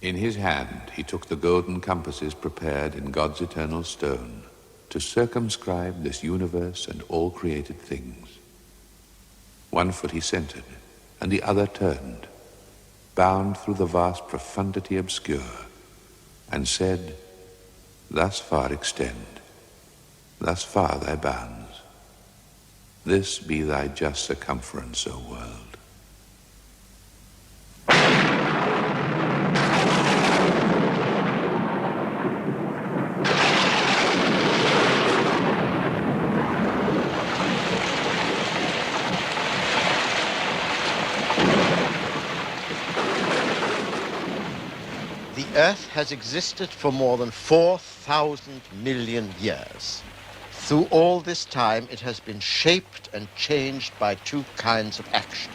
In his hand he took the golden compasses prepared in God's eternal stone to circumscribe this universe and all created things. One foot he centered, and the other turned, bound through the vast profundity obscure, and said, "Thus far extend, thus far thy bounds. This be thy just circumference, O world." The Earth has existed for more than 4,000 million years. Through all this time, it has been shaped and changed by two kinds of action.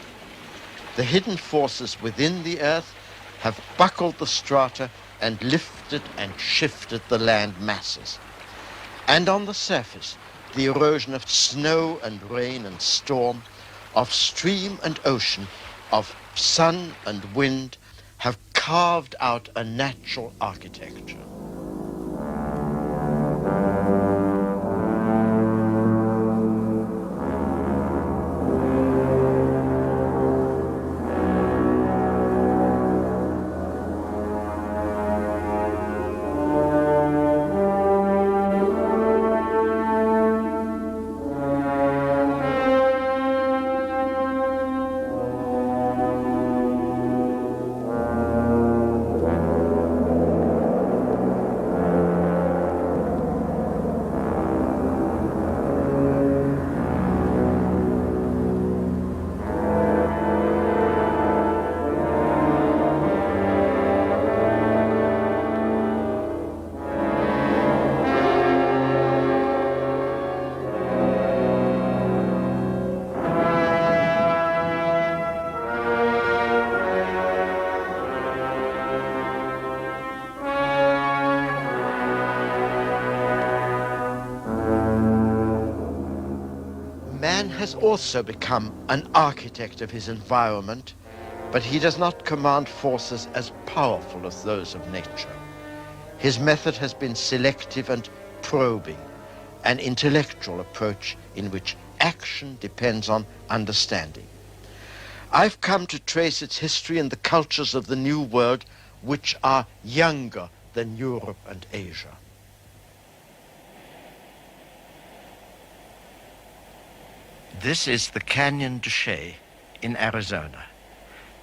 The hidden forces within the Earth have buckled the strata and lifted and shifted the land masses. And on the surface, the erosion of snow and rain and storm, of stream and ocean, of sun and wind, have carved out a natural architecture. Man has also become an architect of his environment, but he does not command forces as powerful as those of nature. His method has been selective and probing, an intellectual approach in which action depends on understanding. I've come to trace its history in the cultures of the New World, which are younger than Europe and Asia. This is the Canyon de Chelly in Arizona.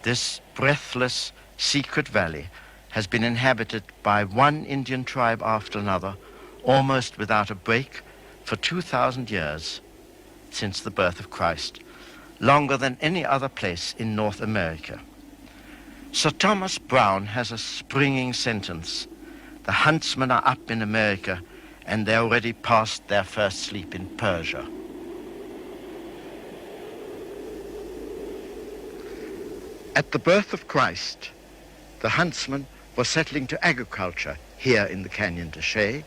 This breathless, secret valley has been inhabited by one Indian tribe after another, almost without a break, for 2,000 years since the birth of Christ, longer than any other place in North America. Sir Thomas Browne has a springing sentence: "The huntsmen are up in America, and they're already past their first sleep in Persia." At the birth of Christ, the huntsmen were settling to agriculture here in the Canyon de Chelly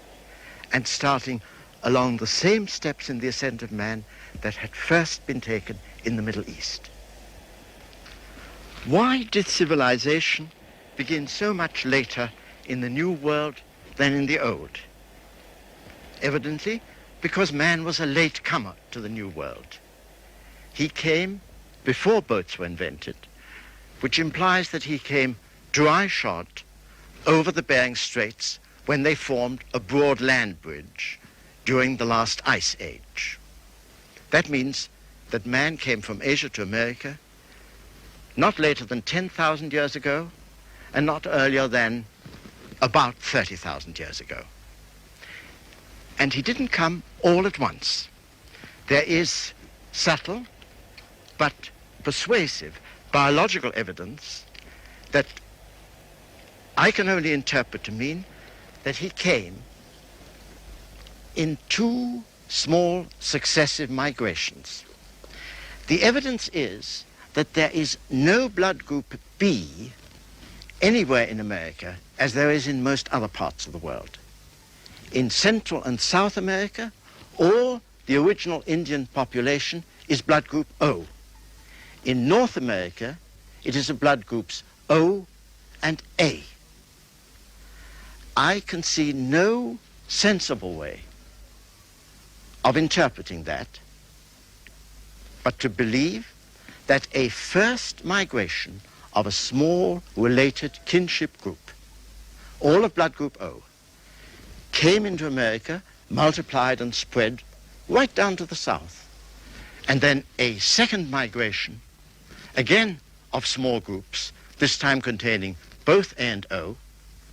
and starting along the same steps in the ascent of man that had first been taken in the Middle East. Why did civilization begin so much later in the New World than in the Old? Evidently, because man was a late comer to the New World. He came before boats were invented, which implies that he came dry-shod over the Bering Straits when they formed a broad land bridge during the last ice age. That means that man came from Asia to America not later than 10,000 years ago and not earlier than about 30,000 years ago. And he didn't come all at once. There is subtle but persuasive biological evidence that I can only interpret to mean that he came in two small successive migrations. The evidence is that there is no blood group B anywhere in America as there is in most other parts of the world. In Central and South America, all the original Indian population is blood group O. In North America, it is the blood groups O and A. I can see no sensible way of interpreting that but to believe that a first migration of a small related kinship group, all of blood group O, came into America, multiplied and spread right down to the south. And then a second migration, again of small groups, this time containing both A and O,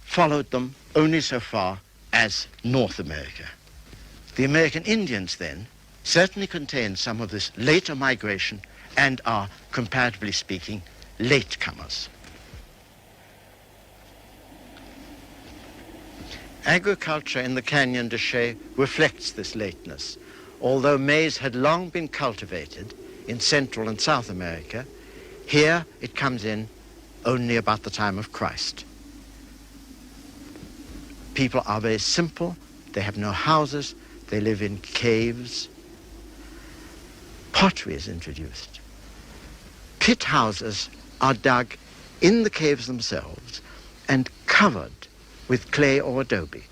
followed them only so far as North America. The American Indians then certainly contain some of this later migration and are, comparatively speaking, latecomers. Agriculture in the Canyon de Chelly reflects this lateness. Although maize had long been cultivated in Central and South America, here it comes in only about the time of Christ. People are very simple. They have no houses. They live in caves. Pottery is introduced. Pit houses are dug in the caves themselves and covered with clay or adobe.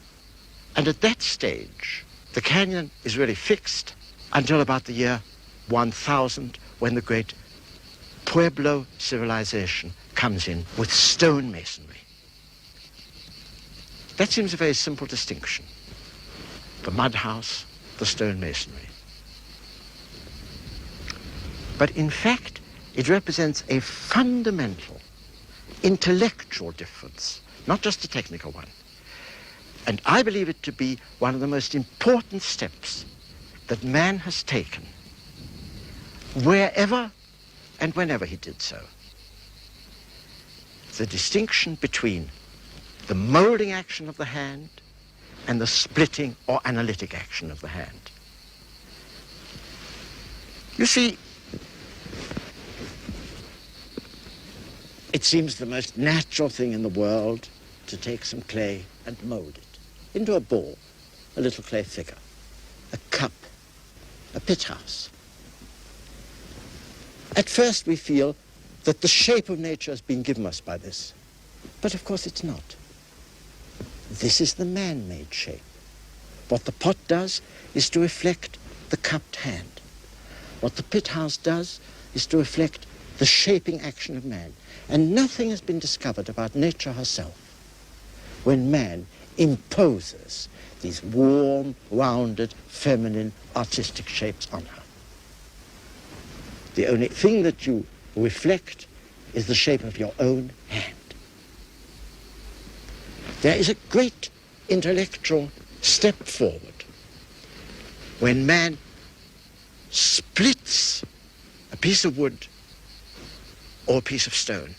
And at that stage, the canyon is really fixed until about the year 1000, when the great Pueblo civilization comes in with stone masonry. That seems a very simple distinction. The mud house, the stone masonry. But in fact, it represents a fundamental intellectual difference, not just a technical one. And I believe it to be one of the most important steps that man has taken, wherever and whenever he did so. The distinction between the molding action of the hand and the splitting or analytic action of the hand. You see, it seems the most natural thing in the world to take some clay and mold it into a ball, a little clay figure, a cup, a pit house. At first we feel that the shape of nature has been given us by this, but of course it's not. This is the man-made shape. What the pot does is to reflect the cupped hand. What the pit house does is to reflect the shaping action of man. And nothing has been discovered about nature herself when man imposes these warm, rounded, feminine, artistic shapes on her. The only thing that you reflect is the shape of your own hand. There is a great intellectual step forward when man splits a piece of wood or a piece of stone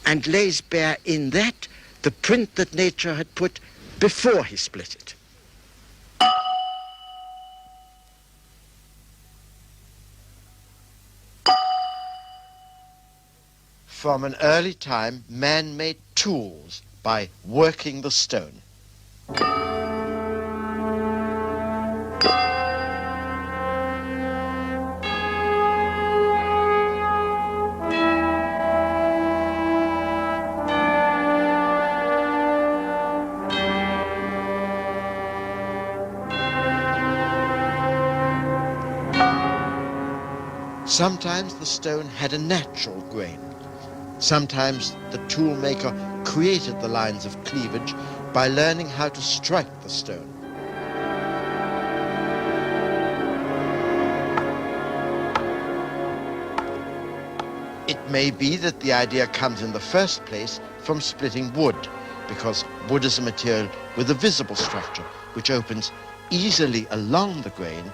and lays bare in that the print that nature had put before he split it. From an early time, man made tools by working the stone. Sometimes the stone had a natural grain. Sometimes the toolmaker created the lines of cleavage by learning how to strike the stone. It may be that the idea comes in the first place from splitting wood, because wood is a material with a visible structure which opens easily along the grain,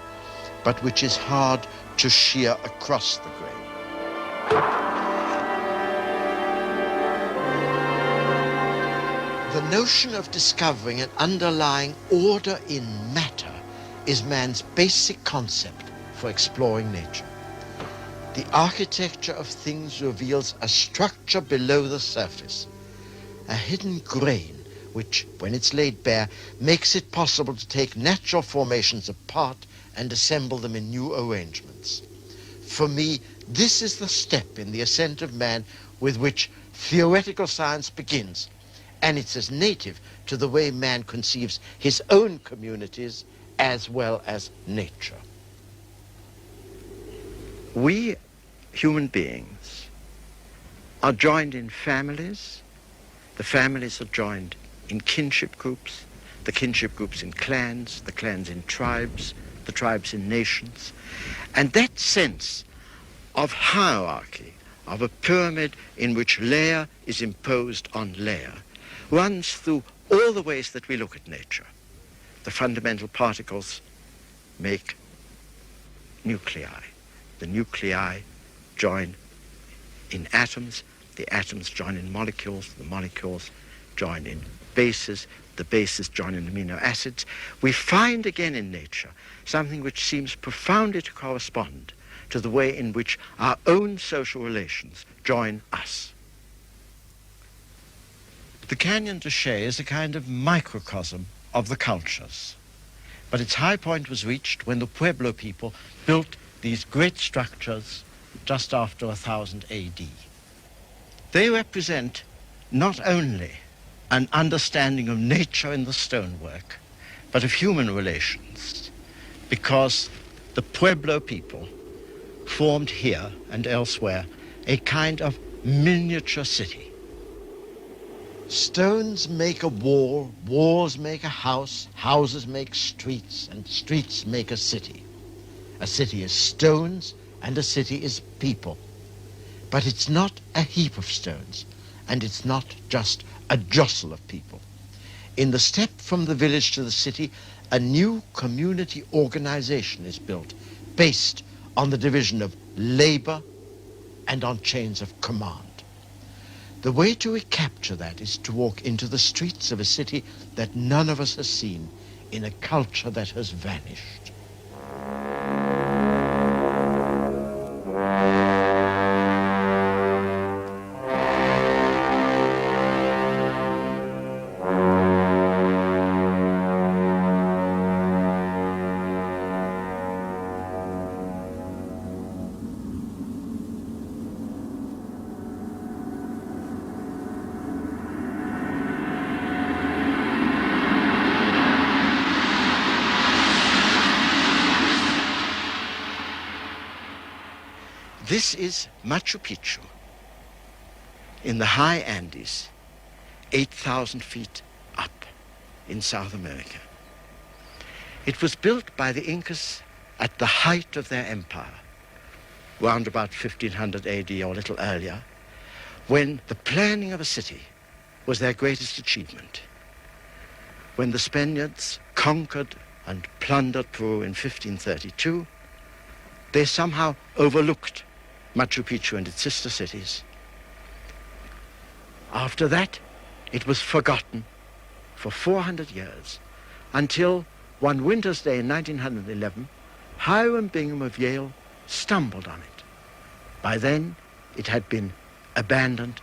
but which is hard to shear across the grain. The notion of discovering an underlying order in matter is man's basic concept for exploring nature. The architecture of things reveals a structure below the surface, a hidden grain which, when it's laid bare, makes it possible to take natural formations apart and assemble them in new arrangements. For me, this is the step in the ascent of man with which theoretical science begins, and it's as native to the way man conceives his own communities as well as nature. We human beings are joined in families. The families are joined in kinship groups, the kinship groups in clans, the clans in tribes, the tribes in nations. And that sense of hierarchy, of a pyramid in which layer is imposed on layer, runs through all the ways that we look at nature. The fundamental particles make nuclei. The nuclei join in atoms, the atoms join in molecules, the molecules join in bases, the bases join in amino acids. We find again in nature something which seems profoundly to correspond to the way in which our own social relations join us. The Canyon de Chelly is a kind of microcosm of the cultures, but its high point was reached when the Pueblo people built these great structures just after 1000 AD. They represent not only an understanding of nature in the stonework, but of human relations, because the Pueblo people formed here and elsewhere a kind of miniature city. Stones make a wall, walls make a house, houses make streets, and streets make a city. A city is stones, and a city is people. But it's not a heap of stones, and it's not just a jostle of people. In the step from the village to the city, a new community organization is built based on the division of labor and on chains of command. The way to recapture that is to walk into the streets of a city that none of us has seen, in a culture that has vanished. This is Machu Picchu in the high Andes, 8,000 feet up in South America. It was built by the Incas at the height of their empire, round about 1500 AD or a little earlier, when the planning of a city was their greatest achievement. When the Spaniards conquered and plundered Peru in 1532, they somehow overlooked Machu Picchu and its sister cities. After that, it was forgotten for 400 years, until one winter's day in 1911, Hiram Bingham of Yale stumbled on it. By then, it had been abandoned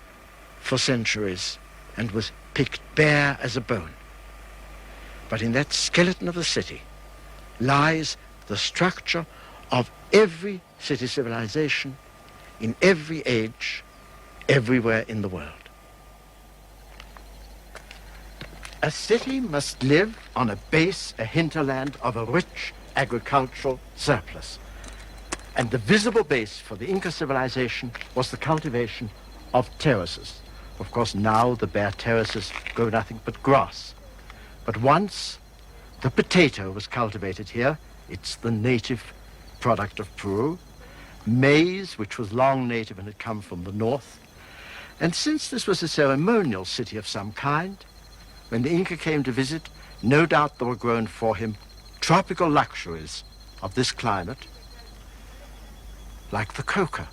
for centuries and was picked bare as a bone. But in that skeleton of the city lies the structure of every city civilization in every age, everywhere in the world. A city must live on a base, a hinterland of a rich agricultural surplus. And the visible base for the Inca civilization was the cultivation of terraces. Of course, now the bare terraces grow nothing but grass. But once the potato was cultivated here. It's the native product of Peru. Maize, which was long native and had come from the north. And since this was a ceremonial city of some kind, when the Inca came to visit, no doubt there were grown for him tropical luxuries of this climate, like the coca,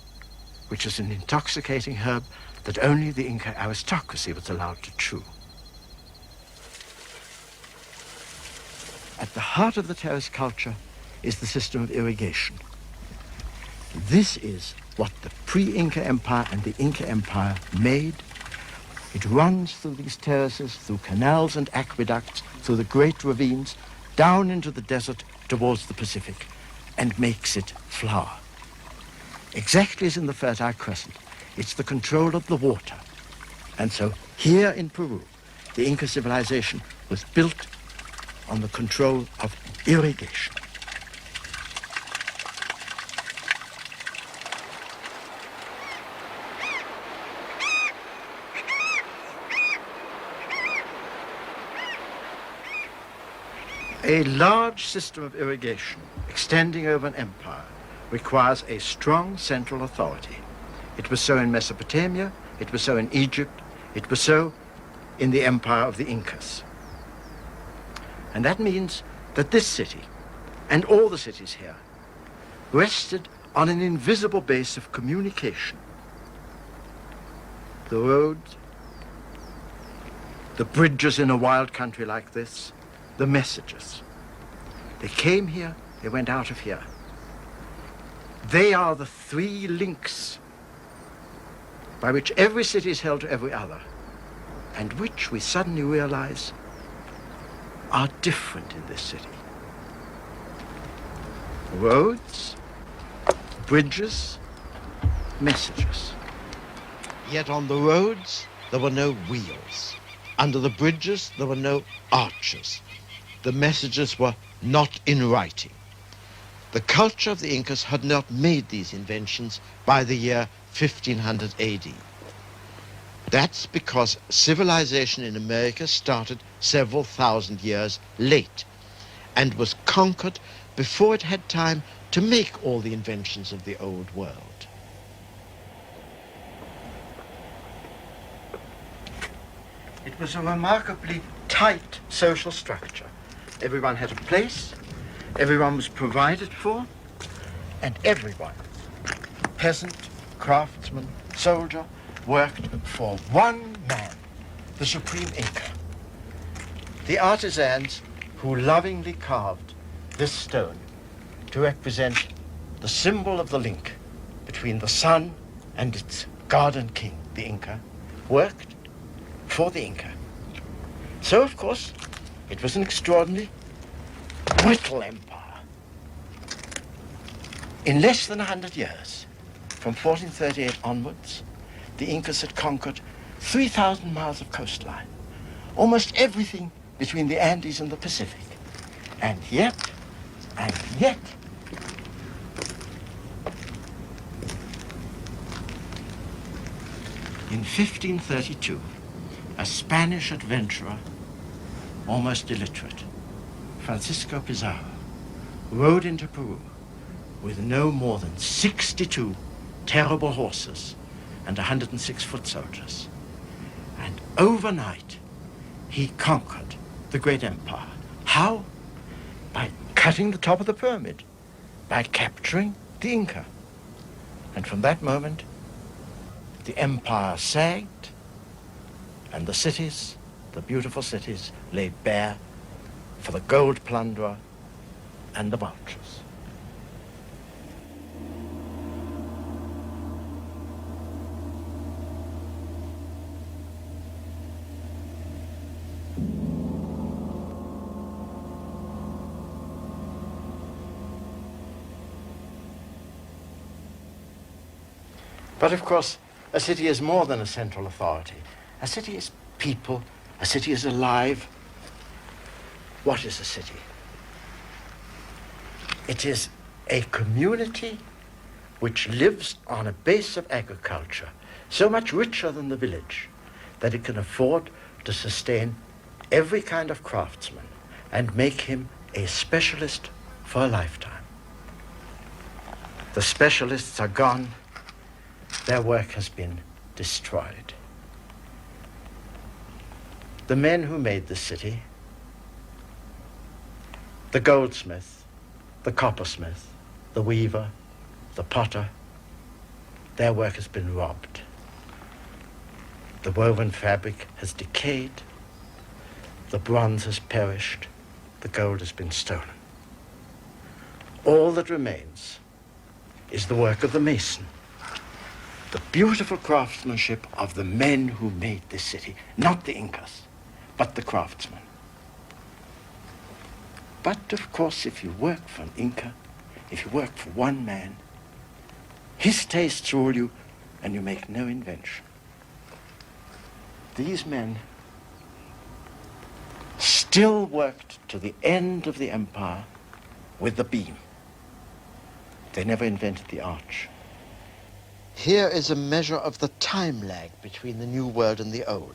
which is an intoxicating herb that only the Inca aristocracy was allowed to chew. At the heart of the terrace culture is the system of irrigation. This is what the pre-Inca Empire and the Inca Empire made. It runs through these terraces, through canals and aqueducts, through the great ravines, down into the desert towards the Pacific, and makes it flower. Exactly as in the Fertile Crescent, it's the control of the water. And so here in Peru, the Inca civilization was built on the control of irrigation. A large system of irrigation extending over an empire requires a strong central authority. It was so in Mesopotamia, it was so in Egypt, it was so in the empire of the Incas. And that means that this city, and all the cities here, rested on an invisible base of communication. The roads, the bridges in a wild country like this, the messages. They came here, they went out of here. They are the three links by which every city is held to every other, and which we suddenly realize are different in this city. Roads, bridges, messages. Yet on the roads, there were no wheels. Under the bridges, there were no arches. The messages were not in writing. The culture of the Incas had not made these inventions by the year 1500 AD. That's because civilization in America started several thousand years late and was conquered before it had time to make all the inventions of the old world. It was a remarkably tight social structure. Everyone had a place, everyone was provided for, and everyone, peasant, craftsman, soldier, worked for one man, the supreme Inca. The artisans who lovingly carved this stone to represent the symbol of the link between the sun and its god and king, the Inca, worked for the Inca. So, of course, it was an extraordinarily brittle empire. In less than 100 years, from 1438 onwards, the Incas had conquered 3,000 miles of coastline, almost everything between the Andes and the Pacific. And yet, in 1532, a Spanish adventurer, almost illiterate, Francisco Pizarro, rode into Peru with no more than 62 terrible horses and 106 foot soldiers. And overnight, he conquered the great empire. How? By cutting the top of the pyramid, by capturing the Inca. And from that moment, the empire sagged, and the cities, the beautiful cities, lay bare for the gold plunderer and the vultures. But of course, a city is more than a central authority. A city is people. A city is alive. What is a city? It is a community which lives on a base of agriculture, so much richer than the village that it can afford to sustain every kind of craftsman and make him a specialist for a lifetime. The specialists are gone. Their work has been destroyed. The men who made this city, the goldsmith, the coppersmith, the weaver, the potter, their work has been robbed. The woven fabric has decayed, the bronze has perished, the gold has been stolen. All that remains is the work of the mason, the beautiful craftsmanship of the men who made this city, not the Incas, but the craftsmen. But of course, if you work for an Inca, if you work for one man, his tastes rule you and you make no invention. These men still worked to the end of the empire with the beam. They never invented the arch. Here is a measure of the time lag between the New World and the Old,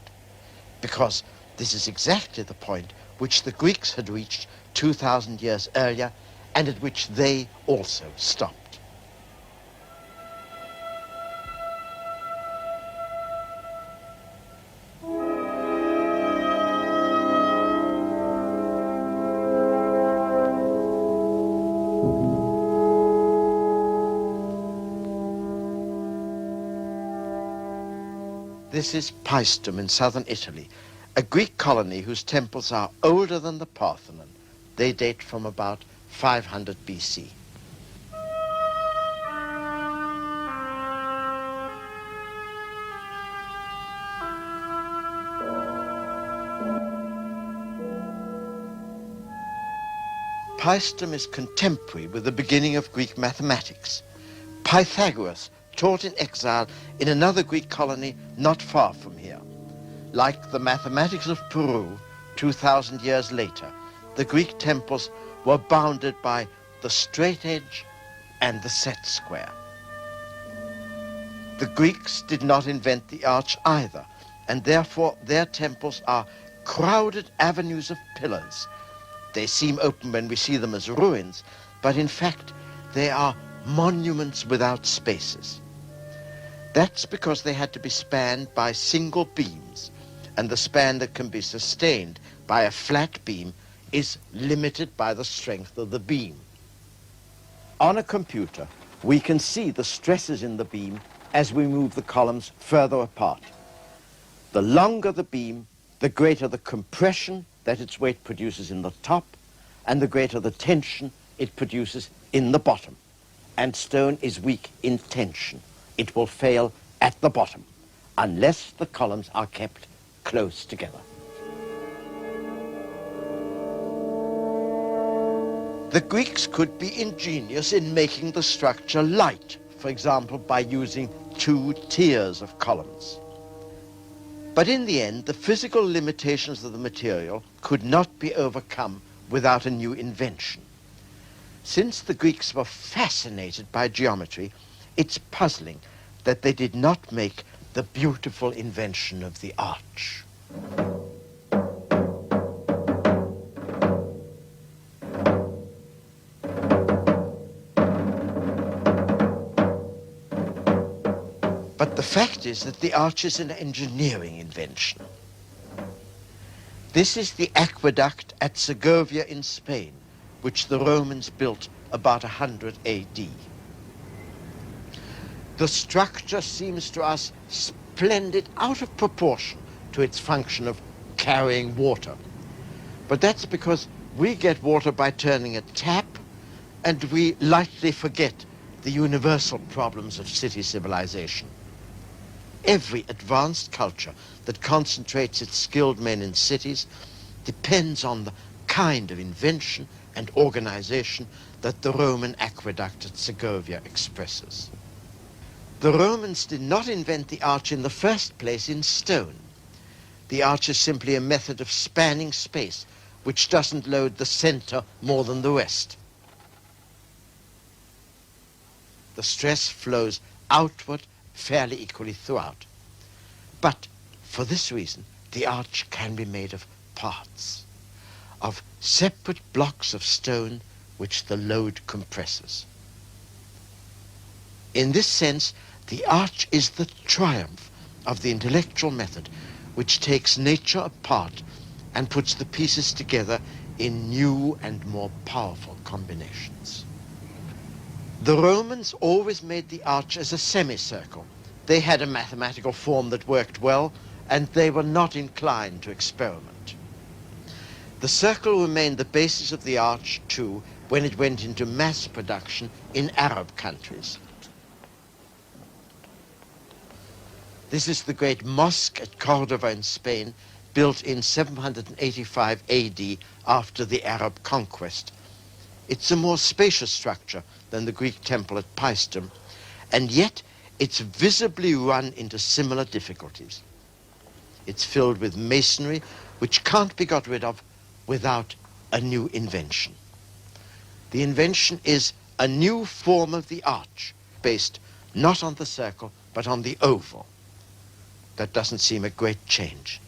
because this is exactly the point which the Greeks had reached 2,000 years earlier and at which they also stopped. This is Paestum in southern Italy, a Greek colony whose temples are older than the Parthenon. They date from about 500 BC. Paestum is contemporary with the beginning of Greek mathematics. Pythagoras taught in exile in another Greek colony not far from here. Like the mathematics of Peru 2,000 years later, the Greek temples were bounded by the straight edge and the set square. The Greeks did not invent the arch either, and therefore their temples are crowded avenues of pillars. They seem open when we see them as ruins, but in fact they are monuments without spaces. That's because they had to be spanned by single beams, and the span that can be sustained by a flat beam is limited by the strength of the beam. On a computer, we can see the stresses in the beam as we move the columns further apart. The longer the beam, the greater the compression that its weight produces in the top, and the greater the tension it produces in the bottom. And stone is weak in tension. It will fail at the bottom, unless the columns are kept close together. The Greeks could be ingenious in making the structure light, for example, by using 2 tiers of columns. But in the end, the physical limitations of the material could not be overcome without a new invention. Since the Greeks were fascinated by geometry, it's puzzling that they did not make the beautiful invention of the arch. But the fact is that the arch is an engineering invention. This is the aqueduct at Segovia in Spain, which the Romans built about 100 AD. The structure seems to us splendid, out of proportion to its function of carrying water. But that's because we get water by turning a tap, and we lightly forget the universal problems of city civilization. Every advanced culture that concentrates its skilled men in cities depends on the kind of invention and organization that the Roman aqueduct at Segovia expresses. The Romans did not invent the arch in the first place in stone. The arch is simply a method of spanning space which doesn't load the center more than the rest. The stress flows outward fairly equally throughout. But for this reason, the arch can be made of parts, of separate blocks of stone which the load compresses. In this sense, the arch is the triumph of the intellectual method which takes nature apart and puts the pieces together in new and more powerful combinations. The Romans always made the arch as a semicircle. They had a mathematical form that worked well, and they were not inclined to experiment. The circle remained the basis of the arch, too, when it went into mass production in Arab countries. This is the great mosque at Cordova in Spain, built in 785 AD after the Arab conquest. It's a more spacious structure than the Greek temple at Paestum, and yet it's visibly run into similar difficulties. It's filled with masonry which can't be got rid of without a new invention. The invention is a new form of the arch, based not on the circle, but on the oval. That doesn't seem a great change.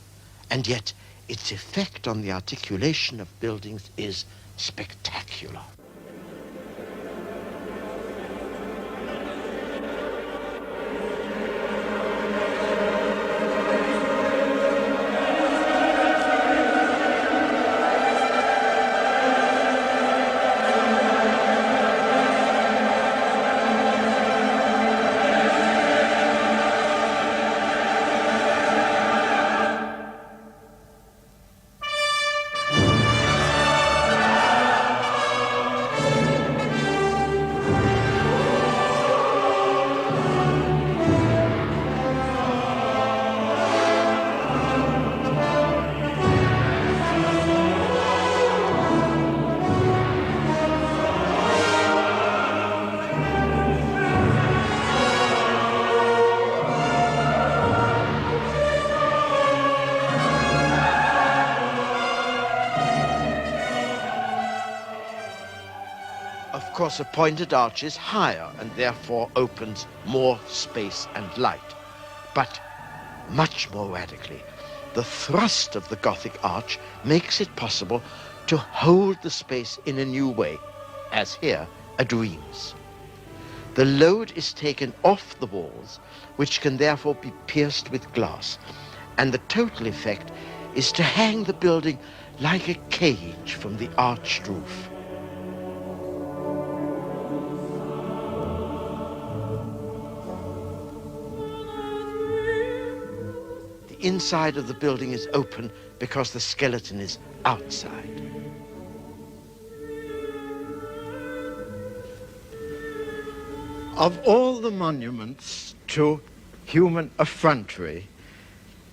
And yet, its effect on the articulation of buildings is spectacular. Of course, a pointed arch is higher and therefore opens more space and light. But much more radically, the thrust of the Gothic arch makes it possible to hold the space in a new way, as here at Rheims. The load is taken off the walls, which can therefore be pierced with glass, and the total effect is to hang the building like a cage from the arched roof. The inside of the building is open because the skeleton is outside. Of all the monuments to human effrontery,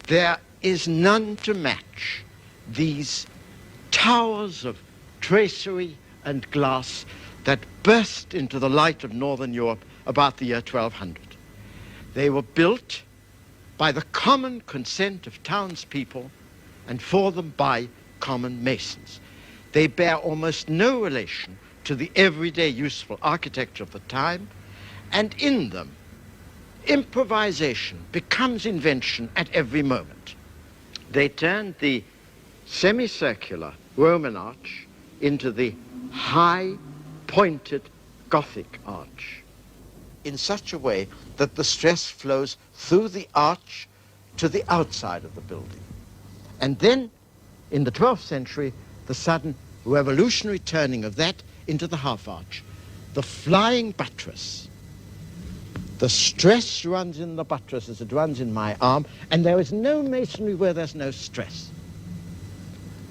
there is none to match these towers of tracery and glass that burst into the light of Northern Europe about the year 1200. They were built by the common consent of townspeople and for them by common masons. They bear almost no relation to the everyday useful architecture of the time, and in them, improvisation becomes invention at every moment. They turned the semicircular Roman arch into the high, pointed Gothic arch, in such a way that the stress flows through the arch to the outside of the building. And then, in the 12th century, the sudden revolutionary turning of that into the half arch, the flying buttress. The stress runs in the buttress as it runs in my arm, and there is no masonry where there's no stress.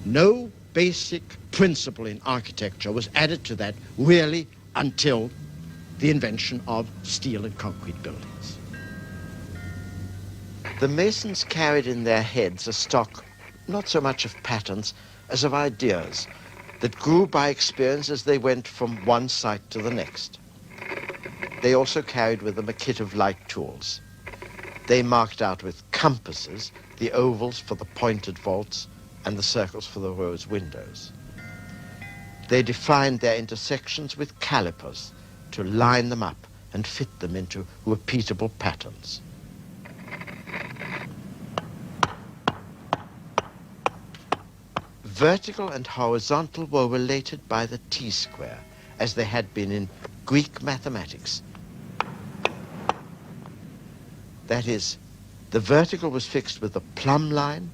No basic principle in architecture was added to that really until the invention of steel and concrete buildings. The masons carried in their heads a stock not so much of patterns as of ideas that grew by experience as they went from one site to the next. They also carried with them a kit of light tools. They marked out with compasses the ovals for the pointed vaults and the circles for the rose windows. They defined their intersections with calipers to line them up and fit them into repeatable patterns. Vertical and horizontal were related by the T-square, as they had been in Greek mathematics. That is, the vertical was fixed with a plumb line,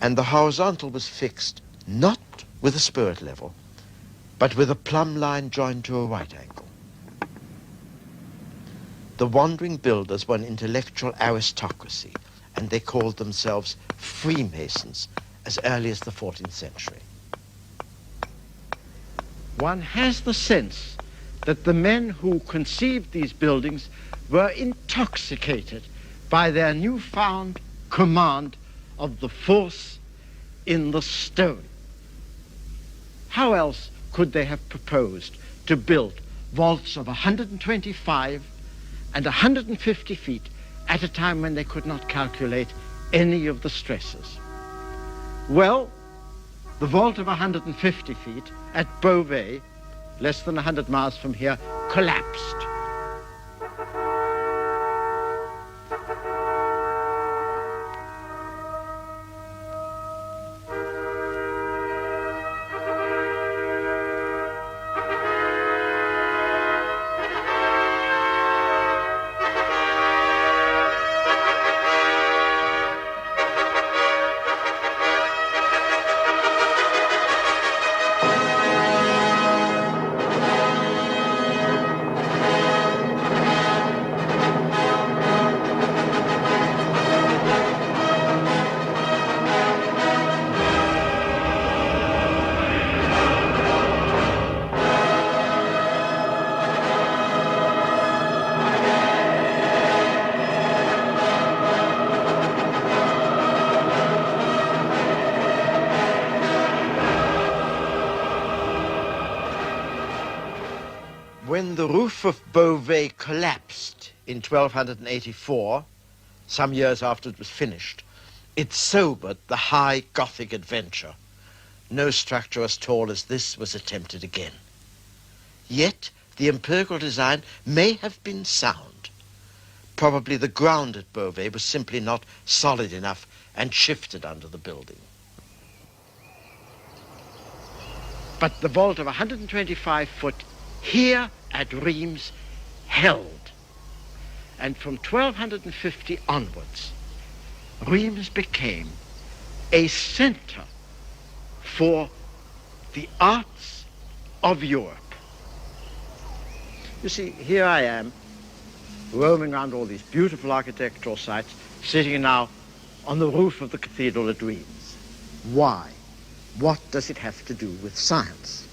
and the horizontal was fixed not with a spirit level, but with a plumb line joined to a right angle. The wandering builders were an intellectual aristocracy, and they called themselves Freemasons as early as the 14th century. One has the sense that the men who conceived these buildings were intoxicated by their newfound command of the force in the stone. How else could they have proposed to build vaults of 125 and 150 feet at a time when they could not calculate any of the stresses. Well, the vault of 150 feet at Beauvais, less than 100 miles from here, collapsed. When the roof of Beauvais collapsed in 1284, some years after it was finished, it sobered the high Gothic adventure. No structure as tall as this was attempted again. Yet the empirical design may have been sound. Probably the ground at Beauvais was simply not solid enough and shifted under the building. But the vault of 125 foot here at Reims held. And from 1250 onwards, Reims became a center for the arts of Europe. You see, here I am, roaming around all these beautiful architectural sites, sitting now on the roof of the cathedral at Reims. Why? What does it have to do with science?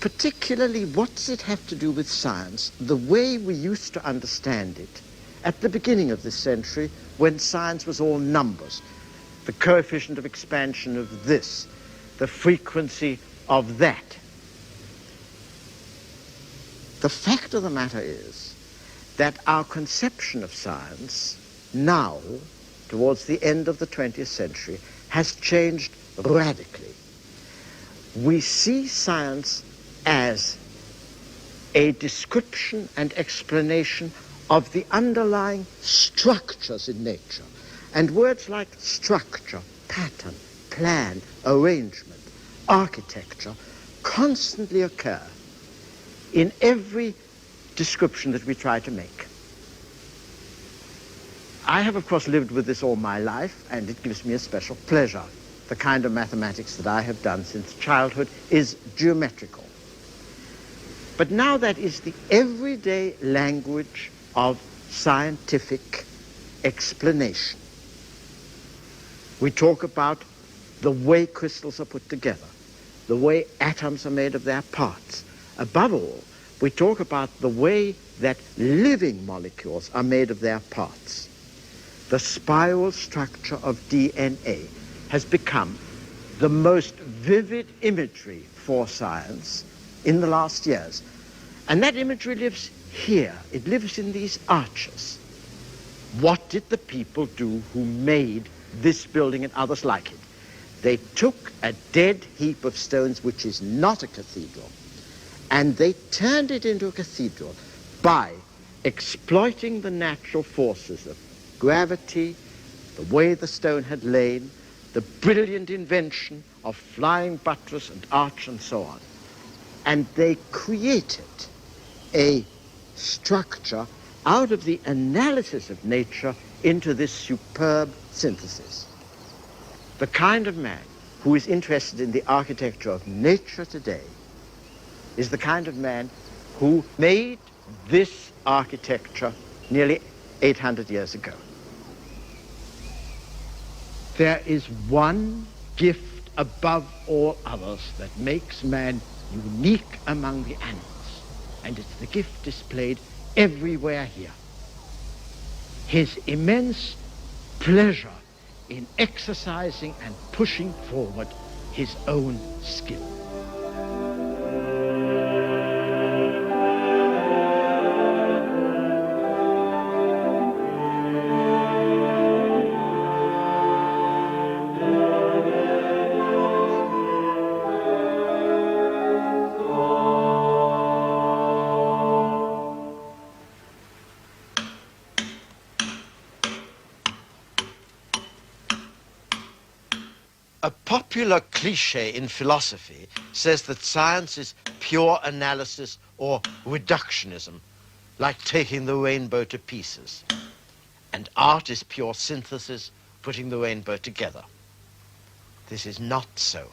Particularly, what does it have to do with science, the way we used to understand it at the beginning of this century, when science was all numbers, the coefficient of expansion of this, the frequency of that. The fact of the matter is that our conception of science now, towards the end of the 20th century, has changed radically. We see science as a description and explanation of the underlying structures in nature. And words like structure, pattern, plan, arrangement, architecture constantly occur in every description that we try to make. I have, of course, lived with this all my life, and it gives me a special pleasure. The kind of mathematics that I have done since childhood is geometrical. But now that is the everyday language of scientific explanation. We talk about the way crystals are put together, the way atoms are made of their parts. Above all, we talk about the way that living molecules are made of their parts. The spiral structure of DNA has become the most vivid imagery for science in the last years. And that imagery lives here. It lives in these arches. What did the people do who made this building and others like it? They took a dead heap of stones, which is not a cathedral, and they turned it into a cathedral by exploiting the natural forces of gravity, the way the stone had lain, the brilliant invention of flying buttress and arch and so on. And they created a structure out of the analysis of nature into this superb synthesis. The kind of man who is interested in the architecture of nature today is the kind of man who made this architecture nearly 800 years ago. There is one gift above all others that makes man unique among the animals, and it's the gift displayed everywhere here. His immense pleasure in exercising and pushing forward his own skill. popular cliche in philosophy says that science is pure analysis or reductionism, like taking the rainbow to pieces. And art is pure synthesis, putting the rainbow together. This is not so.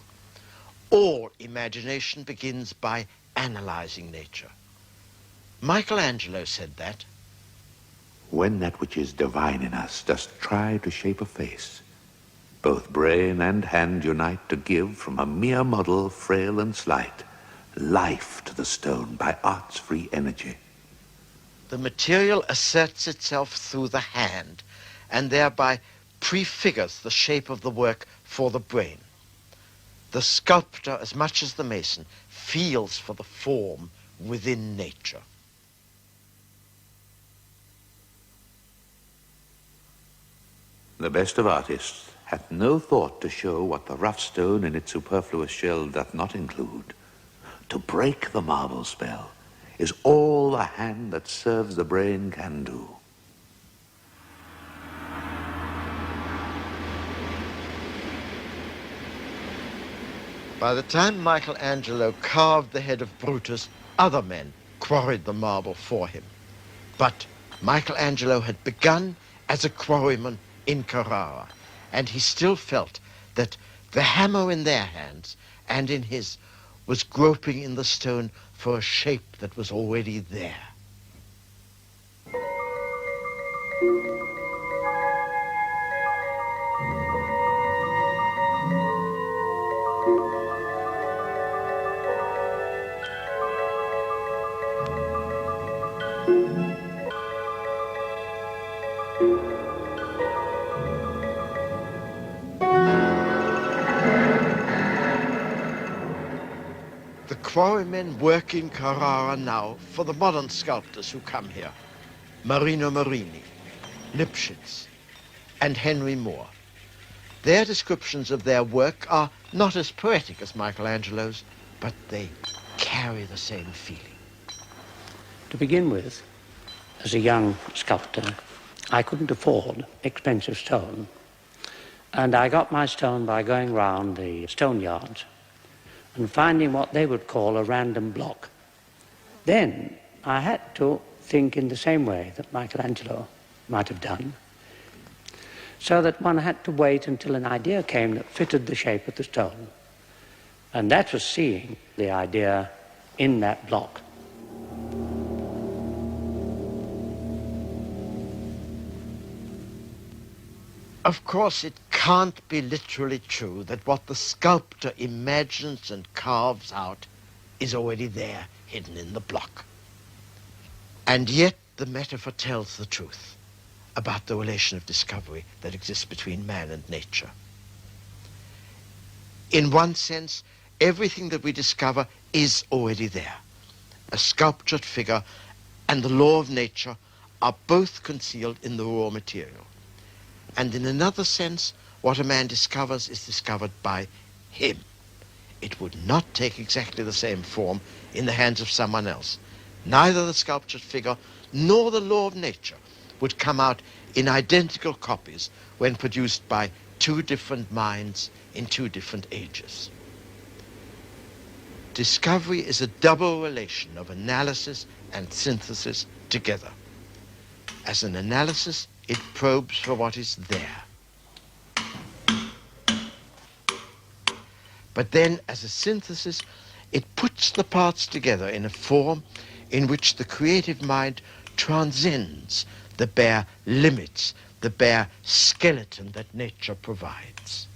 All imagination begins by analyzing nature. Michelangelo said that. When that which is divine in us doth try to shape a face, both brain and hand unite to give from a mere model frail and slight, life to the stone by art's free energy. The material asserts itself through the hand and thereby prefigures the shape of the work for the brain. The sculptor, as much as the mason, feels for the form within nature. The best of artists hath no thought to show what the rough stone in its superfluous shell doth not include. To break the marble spell is all the hand that serves the brain can do. By the time Michelangelo carved the head of Brutus, other men quarried the marble for him. But Michelangelo had begun as a quarryman in Carrara, and he still felt that the hammer in their hands and in his was groping in the stone for a shape that was already there. The quarrymen work in Carrara now for the modern sculptors who come here. Marino Marini, Lipschitz, and Henry Moore. Their descriptions of their work are not as poetic as Michelangelo's, but they carry the same feeling. To begin with, as a young sculptor, I couldn't afford expensive stone. And I got my stone by going round the stone yards and finding what they would call a random block. Then I had to think in the same way that Michelangelo might have done, so that one had to wait until an idea came that fitted the shape of the stone. And that was seeing the idea in that block. Of course, it can't be literally true that what the sculptor imagines and carves out is already there, hidden in the block. And yet the metaphor tells the truth about the relation of discovery that exists between man and nature. In one sense, everything that we discover is already there. A sculptured figure and the law of nature are both concealed in the raw material. And in another sense, what a man discovers is discovered by him. It would not take exactly the same form in the hands of someone else. Neither the sculptured figure nor the law of nature would come out in identical copies when produced by two different minds in two different ages. Discovery is a double relation of analysis and synthesis together. As an analysis, it probes for what is there. But then, as a synthesis, it puts the parts together in a form in which the creative mind transcends the bare limits, the bare skeleton that nature provides.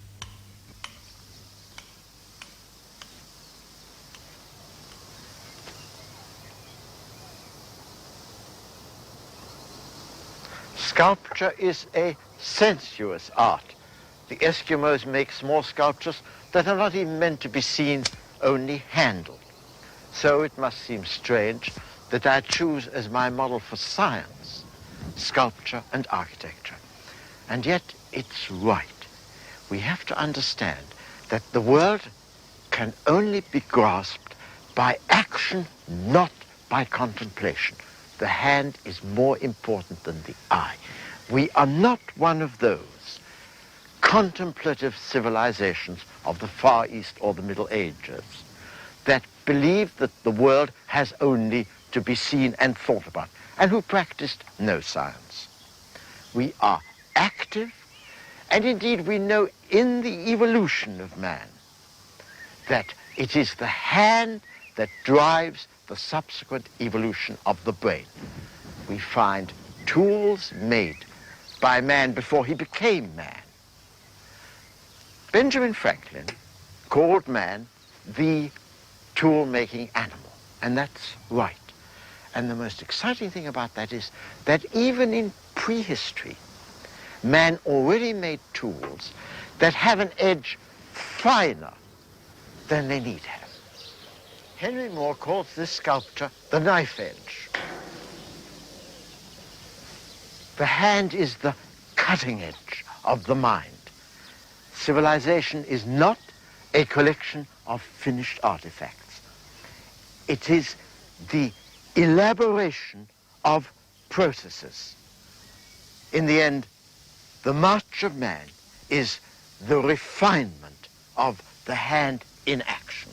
Sculpture is a sensuous art. The Eskimos make small sculptures that are not even meant to be seen, only handled. So it must seem strange that I choose as my model for science sculpture and architecture. And yet it's right. We have to understand that the world can only be grasped by action, not by contemplation. The hand is more important than the eye. We are not one of those contemplative civilizations of the Far East or the Middle Ages that believed that the world has only to be seen and thought about, and who practiced no science. We are active, and indeed we know in the evolution of man that it is the hand that drives the subsequent evolution of the brain. We find tools made by man before he became man. Benjamin Franklin called man the tool-making animal, and that's right. And the most exciting thing about that is that even in prehistory, man already made tools that have an edge finer than they need have. Henry Moore calls this sculpture the knife edge. The hand is the cutting edge of the mind. Civilization is not a collection of finished artifacts. It is the elaboration of processes. In the end, the march of man is the refinement of the hand in action.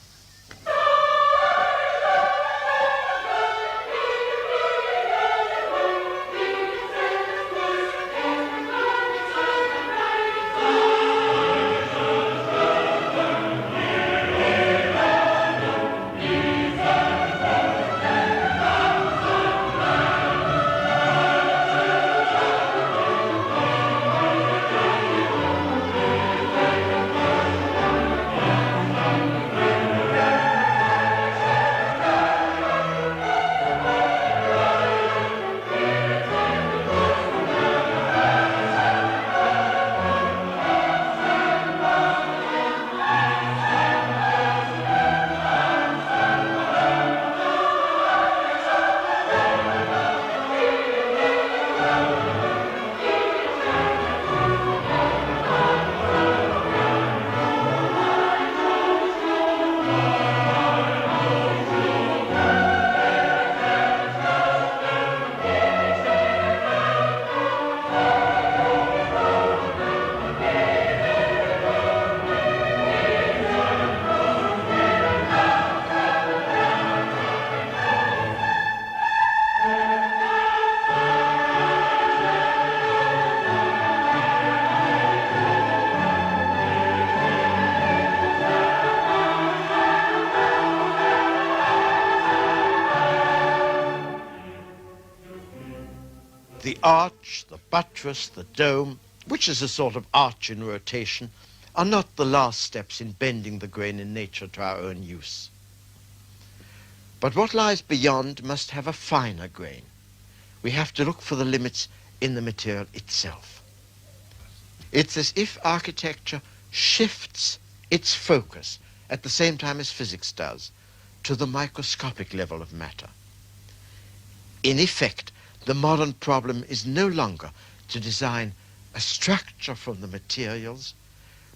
The arch, the buttress, the dome, which is a sort of arch in rotation, are not the last steps in bending the grain in nature to our own use. But what lies beyond must have a finer grain. We have to look for the limits in the material itself. It's as if architecture shifts its focus at the same time as physics does to the microscopic level of matter. In effect, the modern problem is no longer to design a structure from the materials,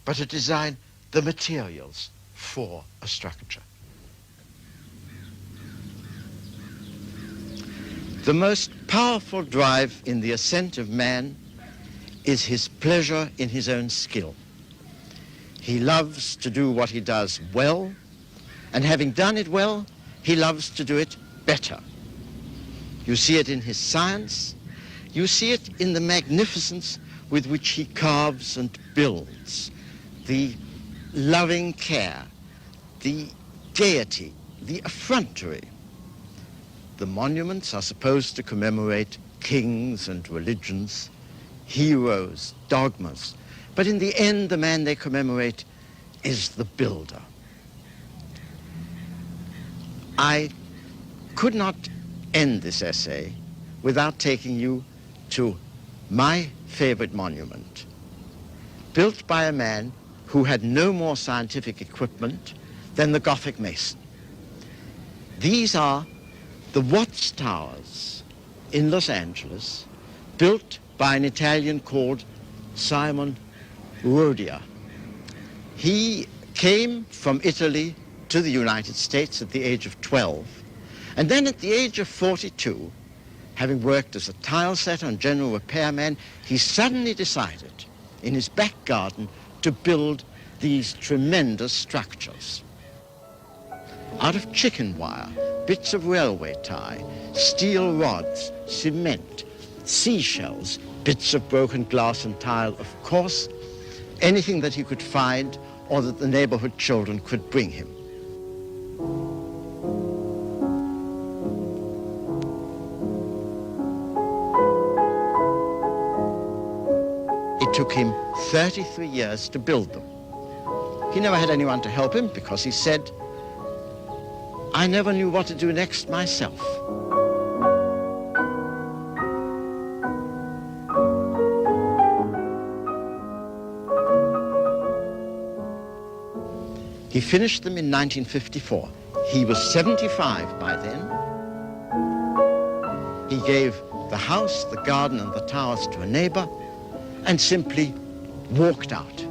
but to design the materials for a structure. The most powerful drive in the ascent of man is his pleasure in his own skill. He loves to do what he does well, and having done it well, he loves to do it better. You see it in his science. You see it in the magnificence with which he carves and builds, the loving care, the gaiety, the effrontery. The monuments are supposed to commemorate kings and religions, heroes, dogmas, but in the end, the man they commemorate is the builder. I could not end this essay without taking you to my favorite monument, built by a man who had no more scientific equipment than the Gothic mason. These are the Watts Towers in Los Angeles, built by an Italian called Simon Rodia. He came from Italy to the United States at the age of 12, and then at the age of 42, having worked as a tile setter and general repairman, he suddenly decided in his back garden to build these tremendous structures. Out of chicken wire, bits of railway tie, steel rods, cement, seashells, bits of broken glass and tile, of course, anything that he could find or that the neighborhood children could bring him. It took him 33 years to build them. He never had anyone to help him because he said, "I never knew what to do next myself." He finished them in 1954. He was 75 by then. He gave the house, the garden, and the towers to a neighbor and simply walked out.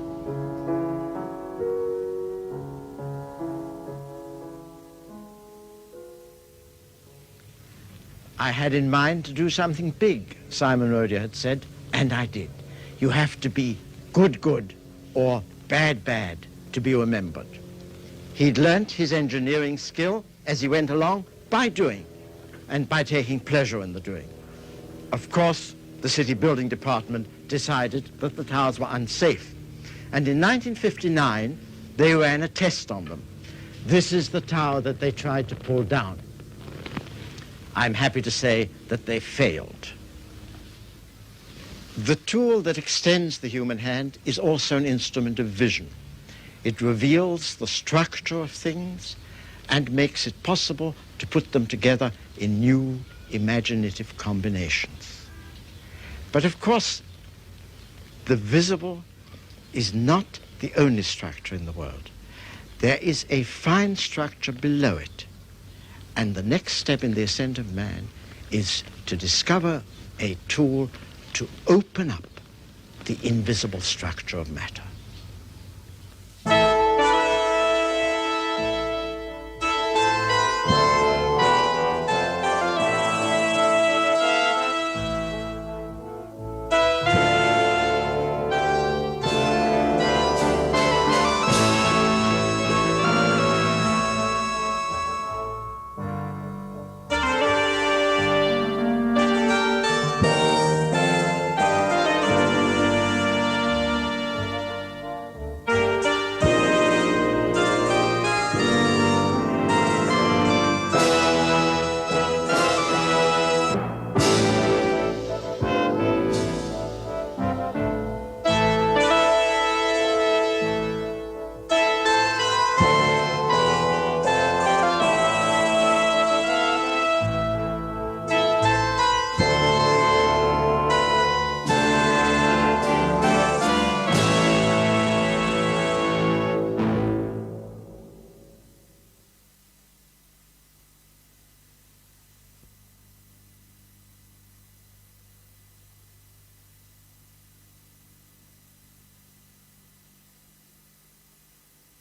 I had in mind to do something big, Simon Rodier had said, and I did. You have to be good or bad to be remembered. He'd learnt his engineering skill as he went along by doing and by taking pleasure in the doing. Of course, the city building department decided that the towers were unsafe. And in 1959, they ran a test on them. This is the tower that they tried to pull down. I'm happy to say that they failed. The tool that extends the human hand is also an instrument of vision. It reveals the structure of things and makes it possible to put them together in new, imaginative combinations. But of course, the visible is not the only structure in the world. There is a fine structure below it. And the next step in the ascent of man is to discover a tool to open up the invisible structure of matter.